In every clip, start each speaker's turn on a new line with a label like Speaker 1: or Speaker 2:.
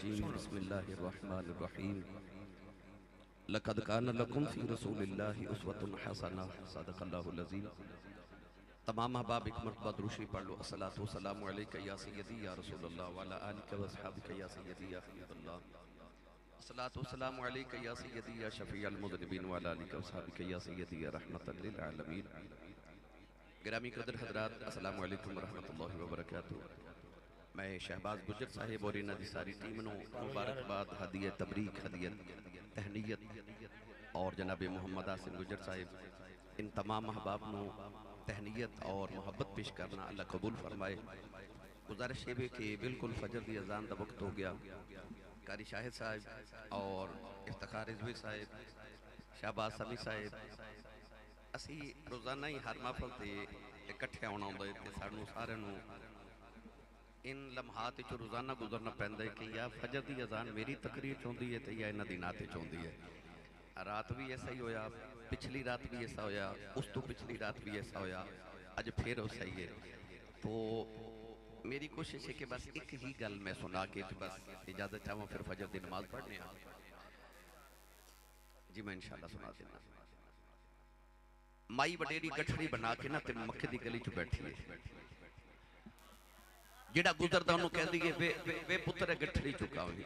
Speaker 1: रजीम बिस्मिल्लाहिर रहमानिर रहीम लक़द कान लकुम फ़ी रसूलिल्लाहि उस्वतुन हसना सदक़ल्लाहुल अज़ीम। तमाम अहबाब एक मरतबा दुरूशी पढ़ लो। अस्सलातु वस्सलामु अलैका या सय्यदी या रसूलल्लाह व अला आलिका व अस्हाबिका या सय्यदी या हबीबल्लाह। अस्सलातु वस्सलामु अलैका या सय्यदी या शफ़ीअल मुज़निबीन व अला आलिका व अस्हाबिका या सय्यदी या रहमतल लिल आलमीन। गिरामी कदर हज़रात, अस्सलामु अलैकुम व रहमतुल्लाहि व बरकातुहू। मैं शहबाज गुजर साहिब और इन्हां दी सारी टीम नूं मुबारकबाद, हदीए तबरीक, हदीए तहनीयत और जनाब मोहम्मद आसिम गुजर साहिब इन तमाम अहबाब नूं तहनीयत और मोहब्बत पेश करना अल्लाह कबूल फरमाए। गुजारिश है कि बिल्कुल फजर की अजान का वक्त हो गया। कारी शाहिद साहब और इफ्तिखार रिजवी साहब, शहबाज समी साहब, असी रोज़ाना ही हर महफल से इकट्ठे आना होंदा है ते सानू सारे नूं इन लम्हात चो रोज़ाना गुजरना पैंदा है कि या फजर की अजान मेरी तकरीर चाहती है तो या इन्हां दी नात चाहती है। रात भी ऐसा ही होया, पिछली रात भी ऐसा होया, उस तो पिछली रात भी ऐसा होया, अज फिर वो सही है। तो मेरी कोशिश है कि बस एक ही गल मैं सुना के बस इजाजत चाहूँ, फिर फजर की नमाज पढ़ने जी। मैं इंशाल्लाह सुना देना। माई वडेरी गठड़ी बना के ना ते मक्के की गली च बैठी है, जेड़ा गुजरदा उन्होंने कह दी वे पुत्र गठड़ी चुका हुई।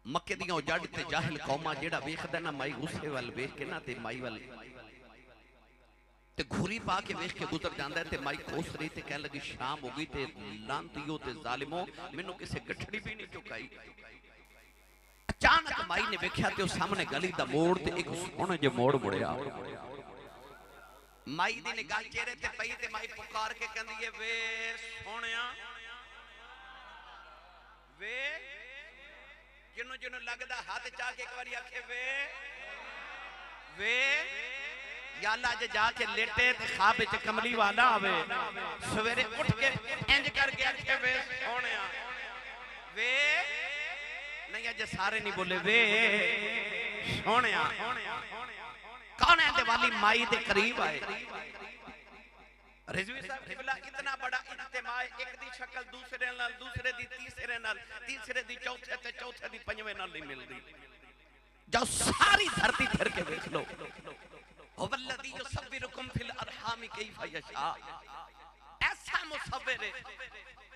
Speaker 1: मक्के दियां उजड़ ते जाहिल कौमां जेड़ा वेखदा ना माई गुस्से वाल वेख के ना ते माई वाल ते घुरी पा के वेख के गुजर जांदा है ते माई कोस रही ते कहन लगी शाम हो गई ते लांतियो ते जालिमो मैनू किसे गठड़ी भी नहीं चुकाई। अचानक माई ने वेख्या ते सामने गली दा मोड़ ते एक सोहणे जे मोड़ मुड़िया। माई दी निगाह चेहरे ते पई ते माई पुकार के कहंदी है वे सोहणिया वे, जिन्हों जिन्हों लगदा हाथ चा के एक बारी आखे वे या अल्लाह जे जाके लेटे ते ख्वाब विच कमली वाला आवे, सवेरे उठ के इंज करके आखे वे सोहणिया वे, नहीं अज सारे नहीं बोले वे सोहणिया। कौन है वाली माई दे करीब आए। रिजवी साहब किबला इतना बड़ा इज्तिमा, एक दी शक्ल दूसरे नाल, दूसरे दी तीसरे नाल, तीसरे दी चौथे ते चौथे दी पंजवें नाल नहीं मिलदी। जो सारी धरती फिर के देख लो, हुवल्लज़ी युसव्विरुकुम फिल अरहाम कैफ़ यशा। ऐसा मुसव्विर है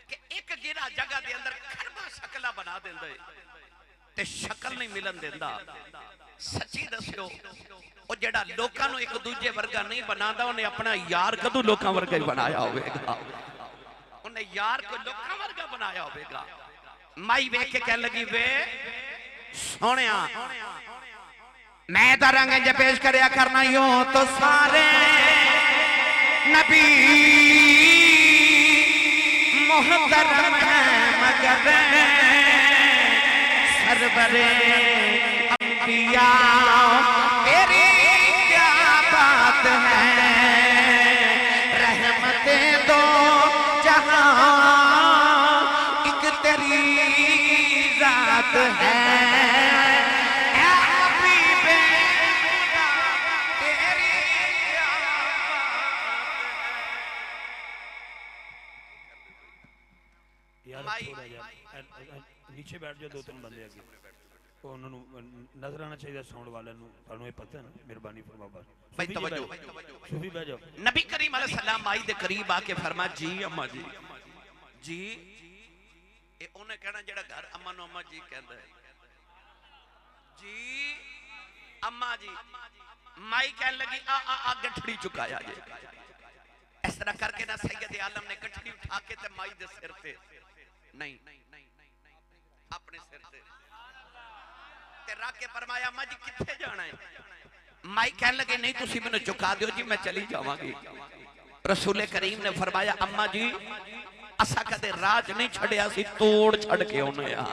Speaker 1: कि एक गिरा जगह दे अंदर खरबा शक्ला बना देंदा है ते शक्ल नहीं मिलन देंदा। सच्ची दस्यो ओ जेड़ा लोकां नूं एक दूजे वर्गा नहीं बनांदा, उन्हें अपना यार कदों लोकां वर्गा ही बनाया होवेगा। उन्हें यार को लोकां वर्गा बनाया होवेगा। माई वेख के कहन लगी वे सोहणिया मैं तां रंग इंज पेश करया करना यूं तो सारे नबी मुहतरम हैं मगर सरवरे अंबिया तेरी क्या बात है, रहमते दो जहां एक तेरी जात है, हबीबे तेरी क्या बात है।
Speaker 2: नीचे बैठ जाओ, दो तीन बंदे आगे उन्होंने नजर आना चाहिए साउंड वाले नु पता है ना। मेहरबानी फरमा बस
Speaker 1: भाई तवज्जो
Speaker 2: सूफी बैठ जाओ।
Speaker 1: नबी करीम अलैहि सलाम माई दे करीब आके फरमा जी अम्मा जी जी, ए ओने कहना जेड़ा घर अम्मा नु अम्मा जी कहंदा है जी अम्मा जी। माई कहन लगी आ आ आ गठड़ी चुकाया जे। इस तरह करके ना सैयद आलम ने गठड़ी उठा के ते माई दे सिर ते नहीं अपने सिर ते रख के फरमाया अम्मा जी किथे जाना है। माई कहन लगे नहीं तुसी मैनू चुका दियो जी मैं चली जावांगी। रसूल करीम ने फरमाया अम्मा जी असा कदे राज नहीं छड़िया सी, तोड़ छड़ के आउने आ।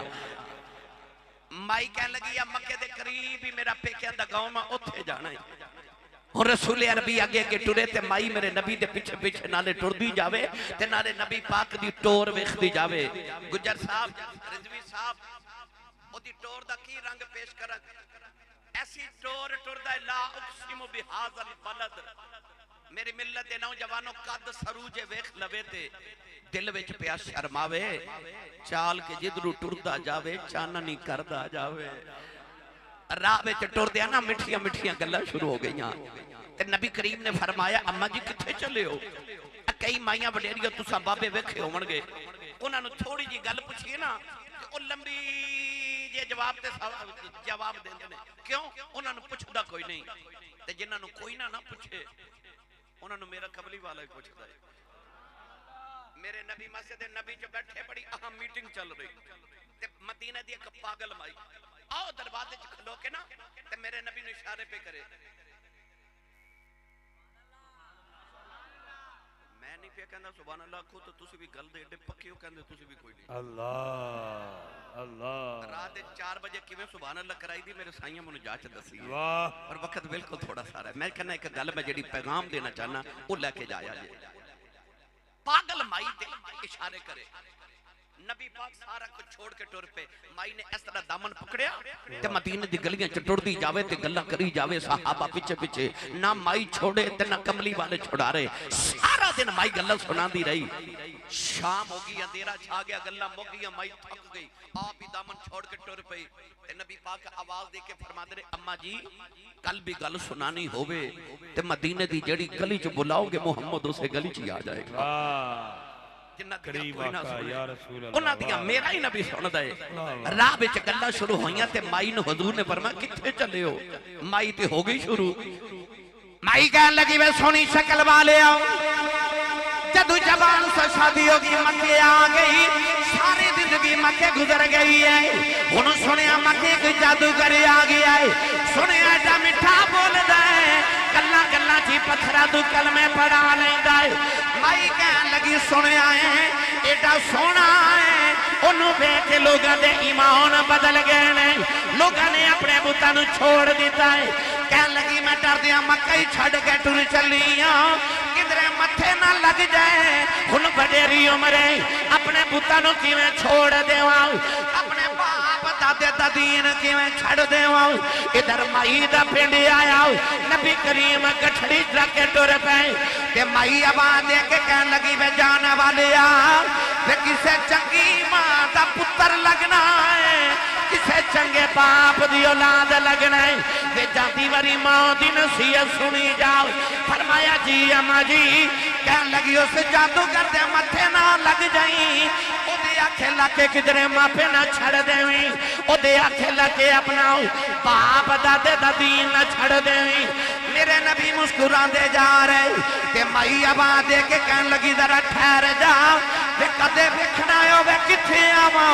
Speaker 1: माई कहन लगी या मक्के दे करीब ही मेरा पेकिया दा गांव मैं ओथे जाना है। हुण रसूल अरबी आगे आगे टुरे ते माई मेरे नबी दे पिछे पिछे नाले टुरदी जावे ते नाले नबी पाक दी टोर वेखदी जावे। गुजर साहब रिजवी साहब ओदी टोर दा की रंग पेश कर, ऐसी टोर टुरदा ला उक्सिमु बिहाज़ल बलद। मेरी मिल्लत दे नौजवानों कद सरूजे वेख लवे ते दिल विच पिया शर्मावे चाल के जिधरू टुरदा जावे चाननी करदा जावे राह विच टुरदिया ना मिठियां मिठियां गल्लां शुरू हो गईयां ते नबी करीम ने फरमाया अम्मा जी किथे चले हो कई माइयां वडेरियां तुसा बाबे वेखे होवणगे उन्हां नूं थोड़ी जी गल पुछिए ना ते ओ लंबी जे जवाब देंदे ने क्यों उन्हां नूं पुछदा कोई नहीं ते जिन्हां नूं कोई ना पूछे उन्हां नूं मेरा कमली वाला ही पुछदा है मेरे नबी मस्जिद नबी च बैठे बड़ी अहम मीटिंग चल रही ते मदीने दी एक पागल माई आओ दरवाजे च खलो के ना ते मेरे नबी ने इशारे पे करे मैं नहीं पे कहंदा सुभान अल्लाह को तो तुसी भी गल दे एडे पक्के हो कहंदे तुसी भी कोई नहीं
Speaker 2: अल्लाह अल्लाह
Speaker 1: रात दे 4 बजे किवें सुभान अल्लाह कराई दी मेरे साईं मुझे जाच दसी
Speaker 2: वाह
Speaker 1: और वक्त बिल्कुल थोड़ा सारा मैं कहना एक गल मैं जेडी पैगाम देना चाहना वो लेके जाया जे पागल माई ते इशारे करे नबी पाक सारा कुछ छोड़ के टुर पे माई ने इस तरह दामन पकड़या ते मदीने दी गलियां च टुरदी जावे ते गल्लां करी जावे सहाबा पीछे पीछे ना माई छोड़े ते ना कमली वाले छुड़ा रहे सारा दिन माई गल्लां सुनांदी रही शाम हो गई अंधेरा छा गया गल्लां मुक गई माई थक गई आप ही दामन छोड़ के टुर पई ते नबी पाक आवाज दे के फरमाते रहे अम्मा जी कल भी गल सुनानी होवे ते मदीने दी जेड़ी गली च बुलाओगे मोहम्मद उसे गली च आ जाएगा मेरा ही नबी सुनदा है राह विच गल्लां शुरू होईयां ते माई ने हुजूर ने फरमाया किथे चले हो माई ते हो गई शुरू माई कहने लगी वे सोनी शक्ल वाले आओ जदू जवान से शादी होगी मक्के आ गई सारी जिंदगी मक्के गुजर गई है हुन सुनिया मक्के कोई जादूगर आ गया है सुनिया एडा मिठा बोलदा है गल्ला गल्ला ची पत्थरा तू कलमे पढ़ा लेंदा है माई कहन लगी सुनिया है एडा सोना है ओनू देख के लोगों के ईमान बदल गए ने लोगों ने अपने बुतां नू छोड़ दिता है कहन लगी मैं डरदिया मक्का ही छड़ के टुर चली हां किधरे मथे ना लग जाए हुन वडेरी उम्र अपने पुत्तां नू किवें छोड़ देवां अपने बाप दादे दा दीन किवें छड़ देवां इधर माई दा पिंड आया नबी करीम गठड़ी रख के टुर पे ते माई आवाज दे के कहन लगी वे जाने वाले आ वे किसे चंगी मां दा पुत्र लगना है किसे चंगे बाप दी औलाद लगना है वे जाती वारी मां दी नसीहत सुनी जाओ फरमाया जी अम्मा जी कहन लगी उस जादूगर दे मथे ना लग जाई ओदे आखे लाके किधरे मापे ना छड़ देवी ओदे आखे लाके अपना बाप दादे दा दीन ना छड़ देवी मेरे नबी मुस्कुराते जा रहे ते माई आवाज दे के कहन लगी जरा ठहर जा वे कदे वेखना होवे किथे आवा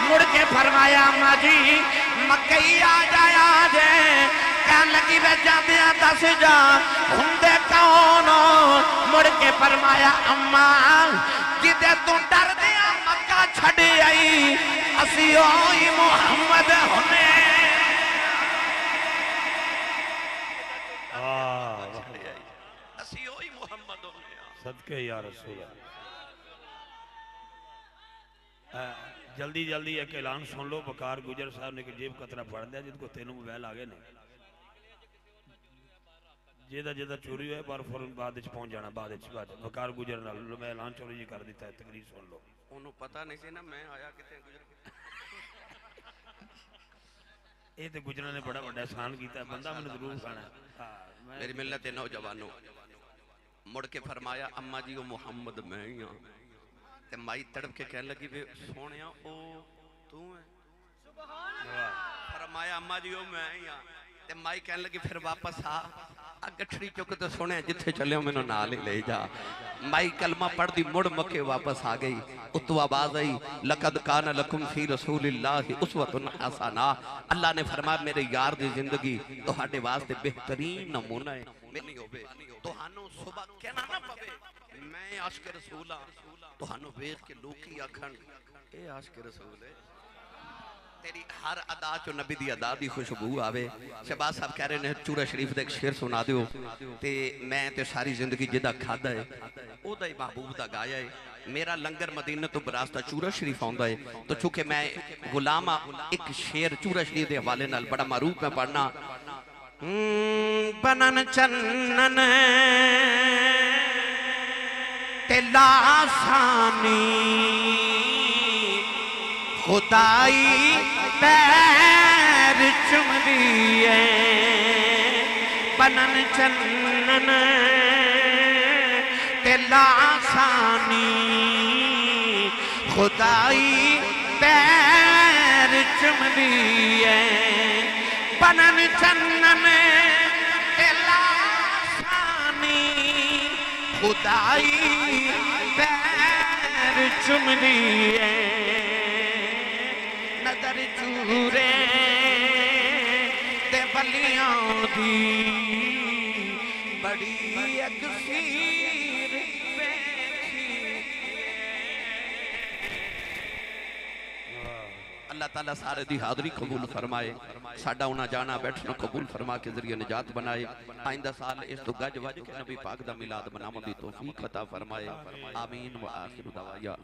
Speaker 1: मुड़ के फरमाया अम्मा जी मक्के ही आ जाया जे कहन लगी वे जांदियां दस जा हुंदे कौन मुड़ के फरमाया अम्मा जिदे तू डरदिया मक्का छड़ आई असी ओही मुहम्मद हुने
Speaker 2: सदके या रसूल जल्दी जल्दी एक ऐलान सुन लो बकार गुजर साहब ने जेब कतरा पढ़ दिया जिनको तीनों मोबाइल आ गए ने जेदा जेदा चोरी हुआ पर फौरन बाद पहुंच जाना बाद बकार गुजर नाल मैं ऐलान चोरी जी कर दिता है तकरीर सुन लो
Speaker 1: ओनू पता नहीं सी ना मैं आया किथे गुजर
Speaker 2: ये तो गुजरा ने बड़ा बड़ा एहसान किया बंदा मैंने जरूर खाना
Speaker 1: मेरी मिलत है नौजवानों मुड़ के फरमाया अम्मा जी वो मुहम्मद मैं ही हाँ ते माई तड़प के कहने लगी वे सोनिया ओ तू है फरमाया अम्मा जी वो मैं ही हाँ ते माई कहने लगी फिर वापस आ गठड़ी चुक तो सुने जिथे चले मैनू नाल ही ले जा माई कलमा पढ़दी मुड़ मके वापस आ गई उतो आवाज आई लकद कान लकुम फी रसूलिल्लाहि उस्वतुन हसना अल्लाह ने फरमाया मेरे यार दी जिंदगी तुहाडे वास्ते बेहतरीन नमूना है मेरी होवे तुहानू सुबह कहना ना पवे मैं आशिक रसूल हां तुहानू वेख के लोग की आखण ए आशिक रसूल है तेरी हर अदा चो नबी दी अदा दी खुशबू आवे शहबाज साहब कह रहे ने चूरा शरीफ दा एक शेर सुना दियो ते मैं ते सारी जिंदगी जिदा खादा है ओदा ही महबूब दा गाया है मेरा लंगर मदीने तो बरास्ता चूरा शरीफ आंदा है तो चूंकि मैं गुलाम एक शेर चूरा शरीफ के हवाले नाल बड़ा मारूफ में पढ़ना बनन चन्नन ते लासानी खुदाई पैर चुमदी है बनन चन्नन ते लासानी खुदाई पैर चुमदी है बनन चन्नन ते लासानी खुदाई पैर चुमदी है नजर चूरे ते बलियां दी बड़ी अकसीर अल्लाह ताला सारे दी हाज़री कबूल फरमाए साडा उना जाना बैठना कबूल फरमा के जरिए निजात बनाए आइंदा साल इस तो गज वज के नबी पाक दा मिलाद मनावन दी तौफीक अता फरमाए आमीन व आखिर दवाया